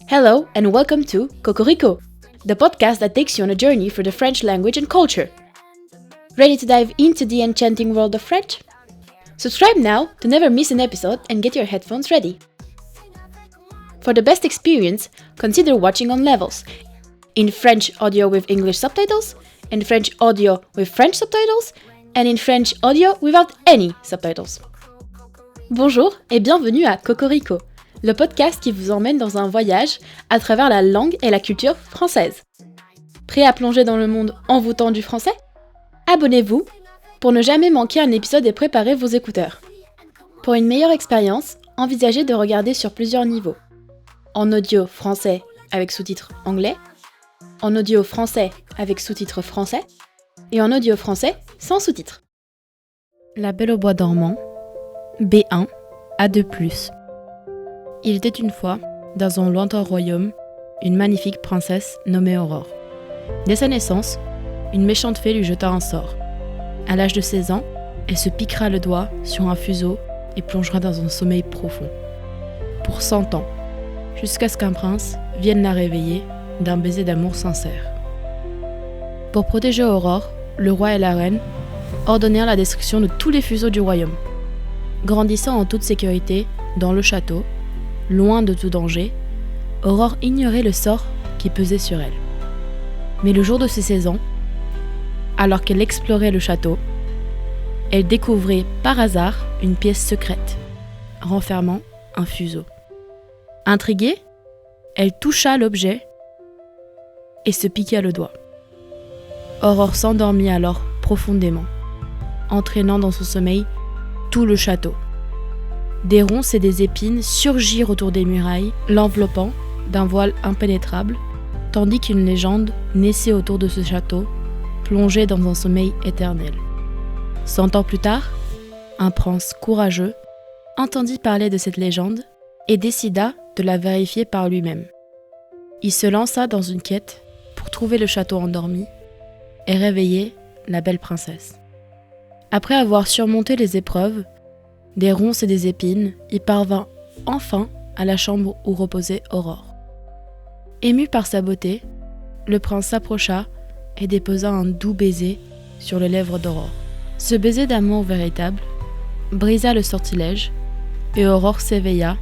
Hello and welcome to Cocorico, the podcast that takes you on a journey through the French language and culture. Ready to dive into the enchanting world of French? Subscribe now to never miss an episode and get your headphones ready. For the best experience, consider watching on levels, in French audio with English subtitles, in French audio with French subtitles, and in French audio without any subtitles. Bonjour et bienvenue à Cocorico, le podcast qui vous emmène dans un voyage à travers la langue et la culture française. Prêt à plonger dans le monde envoûtant du français ? Abonnez-vous pour ne jamais manquer un épisode et préparer vos écouteurs. Pour une meilleure expérience, envisagez de regarder sur plusieurs niveaux. En audio français avec sous-titres anglais, en audio français avec sous-titres français, et en audio français sans sous-titres. La Belle au bois dormant, B1-A2. Il était une fois, dans un lointain royaume, une magnifique princesse nommée Aurore. Dès sa naissance, une méchante fée lui jeta un sort. À l'âge de 16 ans, elle se piquera le doigt sur un fuseau et plongera dans un sommeil profond. Pour 100 ans, jusqu'à ce qu'un prince vienne la réveiller d'un baiser d'amour sincère. Pour protéger Aurore, le roi et la reine ordonnèrent la destruction de tous les fuseaux du royaume. Grandissant en toute sécurité dans le château, loin de tout danger, Aurore ignorait le sort qui pesait sur elle. Mais le jour de ses 16 ans, alors qu'elle explorait le château, elle découvrait par hasard une pièce secrète, renfermant un fuseau. Intriguée, elle toucha l'objet et se piqua le doigt. Aurore s'endormit alors profondément, entraînant dans son sommeil tout le château. Des ronces et des épines surgirent autour des murailles, l'enveloppant d'un voile impénétrable, tandis qu'une légende naissait autour de ce château, plongé dans un sommeil éternel. 100 ans plus tard, un prince courageux entendit parler de cette légende et décida de la vérifier par lui-même. Il se lança dans une quête pour trouver le château endormi et réveiller la belle princesse. Après avoir surmonté les épreuves, des ronces et des épines, il parvint enfin à la chambre où reposait Aurore. Ému par sa beauté, le prince s'approcha et déposa un doux baiser sur les lèvres d'Aurore. Ce baiser d'amour véritable brisa le sortilège et Aurore s'éveilla,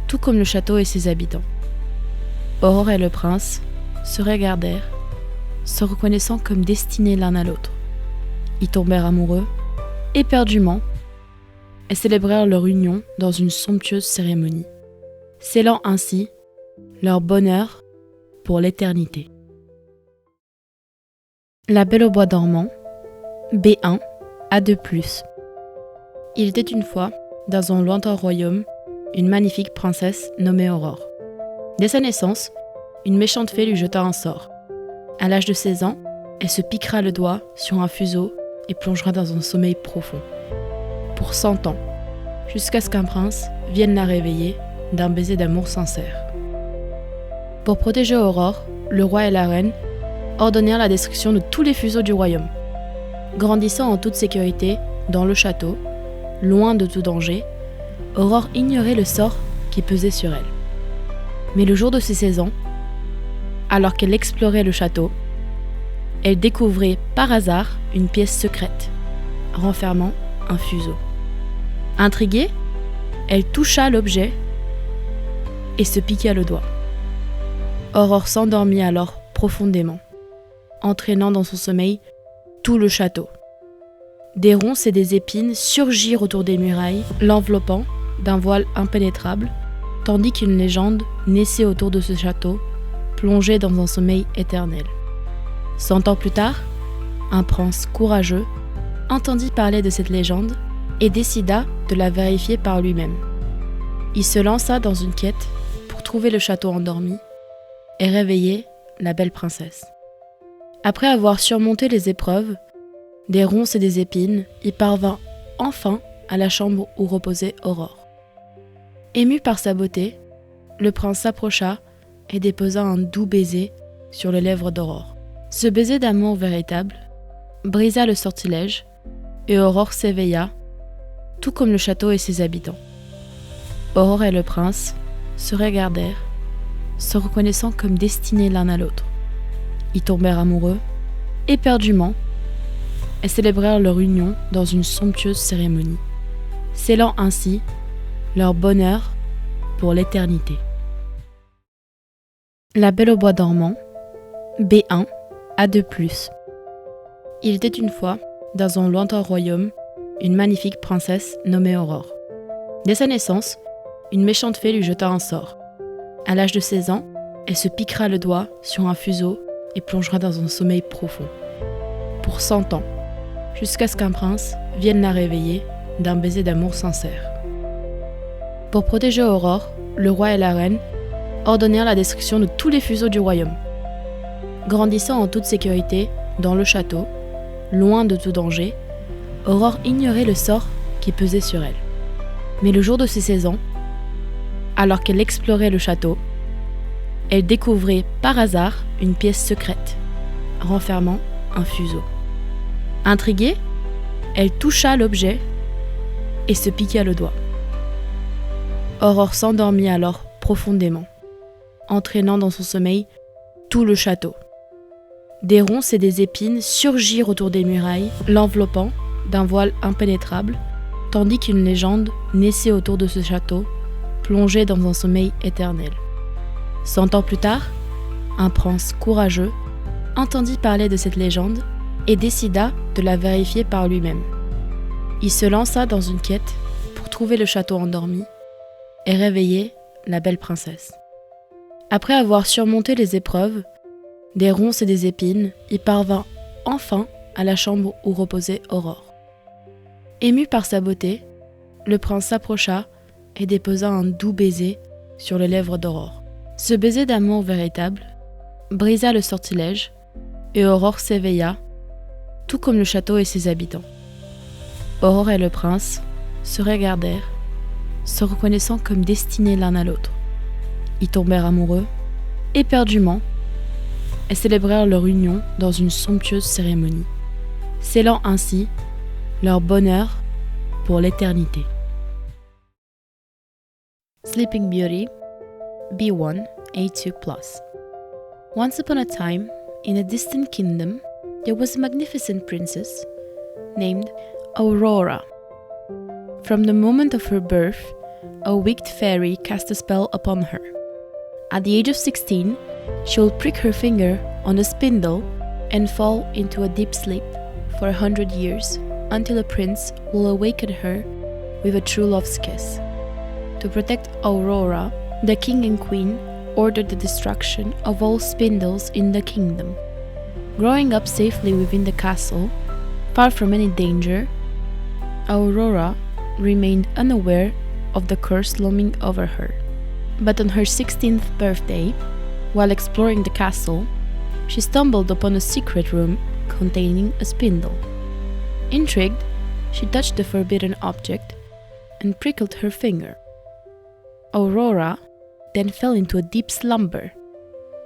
tout comme le château et ses habitants. Aurore et le prince se regardèrent, se reconnaissant comme destinés l'un à l'autre. Ils tombèrent amoureux, éperdument, et célébrèrent leur union dans une somptueuse cérémonie, scellant ainsi leur bonheur pour l'éternité. La Belle au bois dormant, B1-A2. Il était une fois, dans un lointain royaume, une magnifique princesse nommée Aurore. Dès sa naissance, une méchante fée lui jeta un sort. À l'âge de 16 ans, elle se piquera le doigt sur un fuseau et plongera dans un sommeil profond. Pour 100 ans, jusqu'à ce qu'un prince vienne la réveiller d'un baiser d'amour sincère. Pour protéger Aurore, le roi et la reine ordonnèrent la destruction de tous les fuseaux du royaume. Grandissant en toute sécurité dans le château, loin de tout danger, Aurore ignorait le sort qui pesait sur elle. Mais le jour de ses 16 ans, alors qu'elle explorait le château, elle découvrait par hasard une pièce secrète, renfermant un fuseau. Intriguée, elle toucha l'objet et se piqua le doigt. Aurore s'endormit alors profondément, entraînant dans son sommeil tout le château. Des ronces et des épines surgirent autour des murailles, l'enveloppant d'un voile impénétrable, tandis qu'une légende naissait autour de ce château, plongé dans un sommeil éternel. 100 ans plus tard, un prince courageux entendit parler de cette légende et décida de la vérifier par lui-même. Il se lança dans une quête pour trouver le château endormi et réveiller la belle princesse. Après avoir surmonté les épreuves, des ronces et des épines, il parvint enfin à la chambre où reposait Aurore. Ému par sa beauté, le prince s'approcha et déposa un doux baiser sur les lèvres d'Aurore. Ce baiser d'amour véritable brisa le sortilège et Aurore s'éveilla, tout comme le château et ses habitants. Aurore et le prince se regardèrent, se reconnaissant comme destinés l'un à l'autre. Ils tombèrent amoureux, éperdument, et célébrèrent leur union dans une somptueuse cérémonie, scellant ainsi leur bonheur pour l'éternité. La Belle au bois dormant, B1-A2. Il était une fois, dans un lointain royaume, une magnifique princesse nommée Aurore. Dès sa naissance, une méchante fée lui jeta un sort. À l'âge de 16 ans, elle se piquera le doigt sur un fuseau et plongera dans un sommeil profond. Pour 100 ans, jusqu'à ce qu'un prince vienne la réveiller d'un baiser d'amour sincère. Pour protéger Aurore, le roi et la reine ordonnèrent la destruction de tous les fuseaux du royaume. Grandissant en toute sécurité dans le château, loin de tout danger, Aurore ignorait le sort qui pesait sur elle. Mais le jour de ses 16 ans, alors qu'elle explorait le château, elle découvrait par hasard une pièce secrète, renfermant un fuseau. Intriguée, elle toucha l'objet et se piqua le doigt. Aurore s'endormit alors profondément, entraînant dans son sommeil tout le château. Des ronces et des épines surgirent autour des murailles, l'enveloppant d'un voile impénétrable, tandis qu'une légende naissait autour de ce château, plongé dans un sommeil éternel. 100 ans plus tard, un prince courageux entendit parler de cette légende et décida de la vérifier par lui-même. Il se lança dans une quête pour trouver le château endormi et réveiller la belle princesse. Après avoir surmonté les épreuves, des ronces et des épines, il parvint enfin à la chambre où reposait Aurore. Ému par sa beauté, le prince s'approcha et déposa un doux baiser sur les lèvres d'Aurore. Ce baiser d'amour véritable brisa le sortilège et Aurore s'éveilla, tout comme le château et ses habitants. Aurore et le prince se regardèrent, se reconnaissant comme destinés l'un à l'autre. Ils tombèrent amoureux, éperdument, et célébrèrent leur union dans une somptueuse cérémonie, scellant ainsi leur bonheur pour l'éternité. Sleeping Beauty, B1-A2+. Once upon a time, in a distant kingdom, there was a magnificent princess named Aurora. From the moment of her birth, a wicked fairy cast a spell upon her. At the age of 16, she will prick her finger on a spindle and fall into a deep sleep for 100 years until a prince will awaken her with a true love's kiss. To protect Aurora, the king and queen ordered the destruction of all spindles in the kingdom. Growing up safely within the castle, far from any danger, Aurora remained unaware of the curse looming over her. But on her 16th birthday, while exploring the castle, she stumbled upon a secret room containing a spindle. Intrigued, she touched the forbidden object and prickled her finger. Aurora then fell into a deep slumber,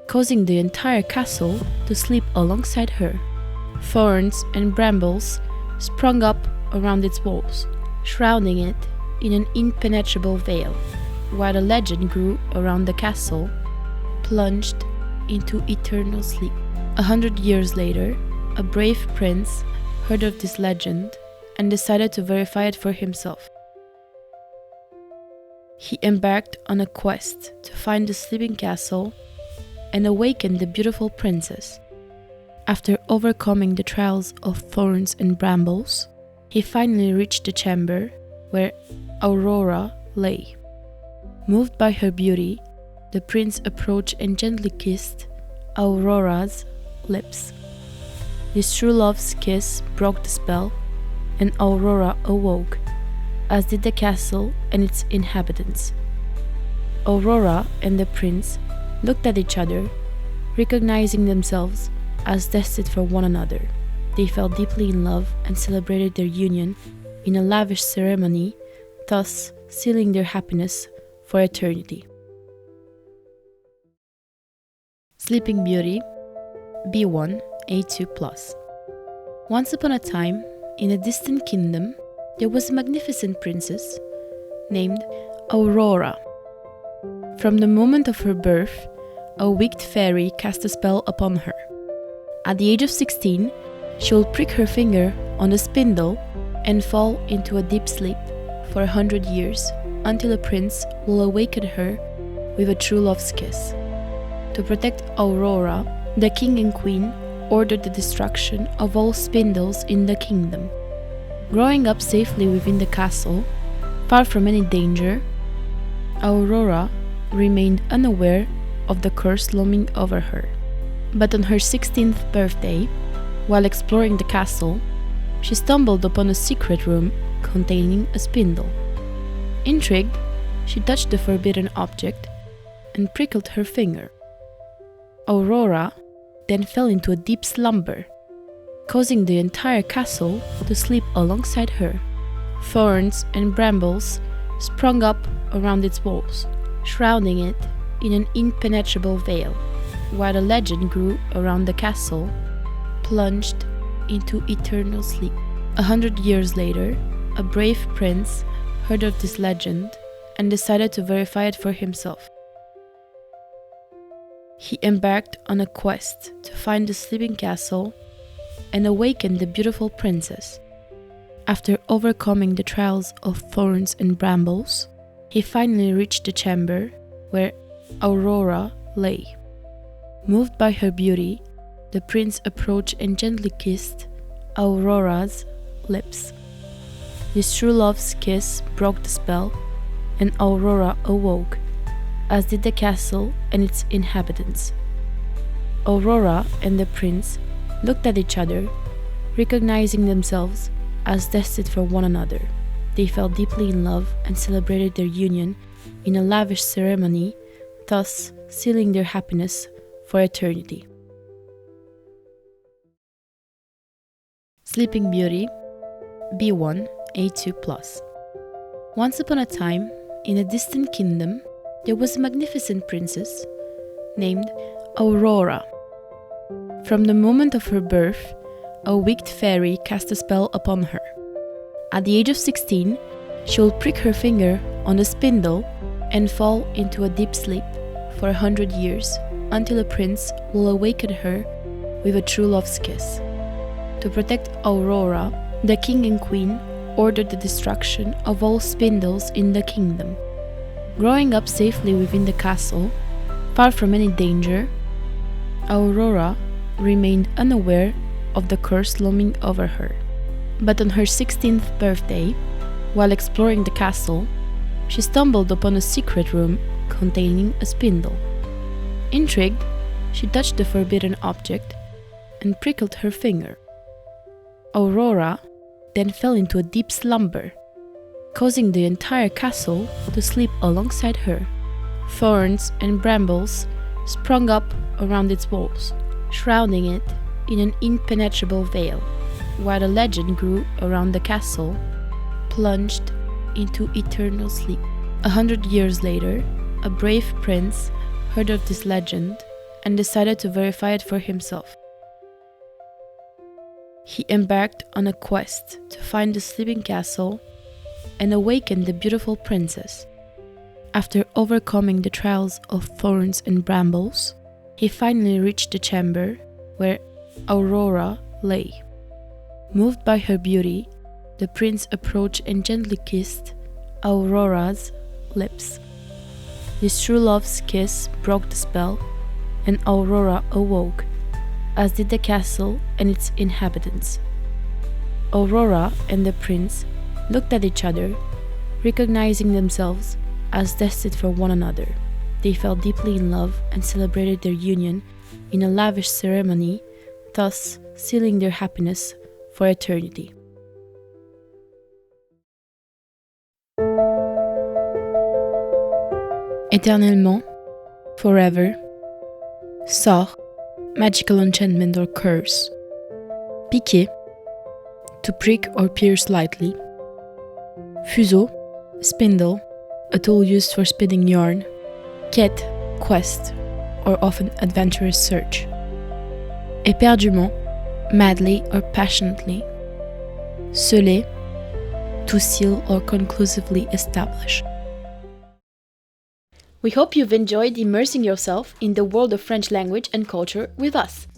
causing the entire castle to sleep alongside her. Thorns and brambles sprung up around its walls, shrouding it in an impenetrable veil, while a legend grew around the castle, plunged into eternal sleep. 100 years later, a brave prince heard of this legend and decided to verify it for himself. He embarked on a quest to find the sleeping castle and awaken the beautiful princess. After overcoming the trials of thorns and brambles, he finally reached the chamber where Aurora lay. Moved by her beauty, the prince approached and gently kissed Aurora's lips. This true love's kiss broke the spell, and Aurora awoke, as did the castle and its inhabitants. Aurora and the prince looked at each other, recognizing themselves as destined for one another. They fell deeply in love and celebrated their union in a lavish ceremony, thus sealing their happiness for eternity. Sleeping Beauty, B1-A2+. Once upon a time, in a distant kingdom, there was a magnificent princess named Aurora. From the moment of her birth, a wicked fairy cast a spell upon her. At the age of 16, she will prick her finger on a spindle and fall into a deep sleep for 100 years until a prince will awaken her with a true love's kiss. To protect Aurora, the king and queen ordered the destruction of all spindles in the kingdom. Growing up safely within the castle, far from any danger, Aurora remained unaware of the curse looming over her. But on her 16th birthday, while exploring the castle, she stumbled upon a secret room containing a spindle. Intrigued, she touched the forbidden object and prickled her finger. Aurora then fell into a deep slumber, causing the entire castle to sleep alongside her. Thorns and brambles sprung up around its walls, shrouding it in an impenetrable veil, while a legend grew around the castle, plunged into eternal sleep. 100 years later, a brave prince heard of this legend and decided to verify it for himself. He embarked on a quest to find the sleeping castle and awaken the beautiful princess. After overcoming the trials of thorns and brambles, he finally reached the chamber where Aurora lay. Moved by her beauty, the prince approached and gently kissed Aurora's lips. This true love's kiss broke the spell, and Aurora awoke, as did the castle and its inhabitants. Aurora and the prince looked at each other, recognizing themselves as destined for one another. They fell deeply in love and celebrated their union in a lavish ceremony, thus sealing their happiness for eternity. Sleeping Beauty, B1-A2+. Once upon a time, in a distant kingdom, there was a magnificent princess named Aurora. From the moment of her birth, a wicked fairy cast a spell upon her. At the age of 16, she will prick her finger on a spindle and fall into a deep sleep for 100 years until a prince will awaken her with a true love's kiss. To protect Aurora, the king and queen ordered the destruction of all spindles in the kingdom. Growing up safely within the castle, far from any danger, Aurora remained unaware of the curse looming over her. But on her 16th birthday, while exploring the castle, she stumbled upon a secret room containing a spindle. Intrigued, she touched the forbidden object and prickled her finger. Aurora then fell into a deep slumber, causing the entire castle to sleep alongside her. Thorns and brambles sprung up around its walls, shrouding it in an impenetrable veil, while a legend grew around the castle, plunged into eternal sleep. 100 years later, a brave prince heard of this legend and decided to verify it for himself. He embarked on a quest to find the sleeping castle and awaken the beautiful princess. After overcoming the trials of thorns and brambles, he finally reached the chamber where Aurora lay. Moved by her beauty, the prince approached and gently kissed Aurora's lips. This true love's kiss broke the spell, and Aurora awoke, as did the castle and its inhabitants. Aurora and the prince looked at each other, recognizing themselves as destined for one another. They fell deeply in love and celebrated their union in a lavish ceremony, thus sealing their happiness for eternity. Éternellement, forever, sort, magical enchantment or curse. Piquer, to prick or pierce lightly. Fuseau, spindle, a tool used for spinning yarn. Quête, quest, or often adventurous search. Éperdument, madly or passionately. Sceller, to seal or conclusively establish. We hope you've enjoyed immersing yourself in the world of French language and culture with us.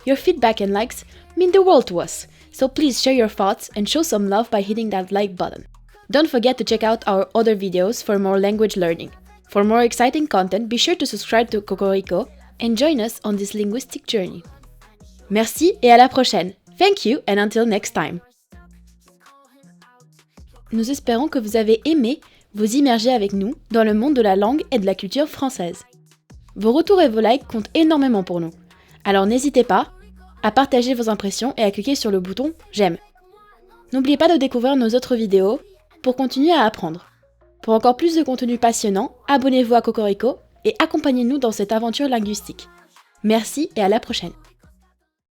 Your feedback and likes mean the world to us, so please share your thoughts and show some love by hitting that like button. Don't forget to check out our other videos for more language learning. For more exciting content, be sure to subscribe to Cocorico and join us on this linguistic journey. Merci et à la prochaine. Thank you and until next time. Nous espérons que vous avez aimé vous immerger avec nous dans le monde de la langue et de la culture française. Vos retours et vos likes comptent énormément pour nous. Alors n'hésitez pas à partager vos impressions et à cliquer sur le bouton « J'aime ». N'oubliez pas de découvrir nos autres vidéos pour continuer à apprendre. Pour encore plus de contenu passionnant, abonnez-vous à Cocorico et accompagnez-nous dans cette aventure linguistique. Merci et à la prochaine.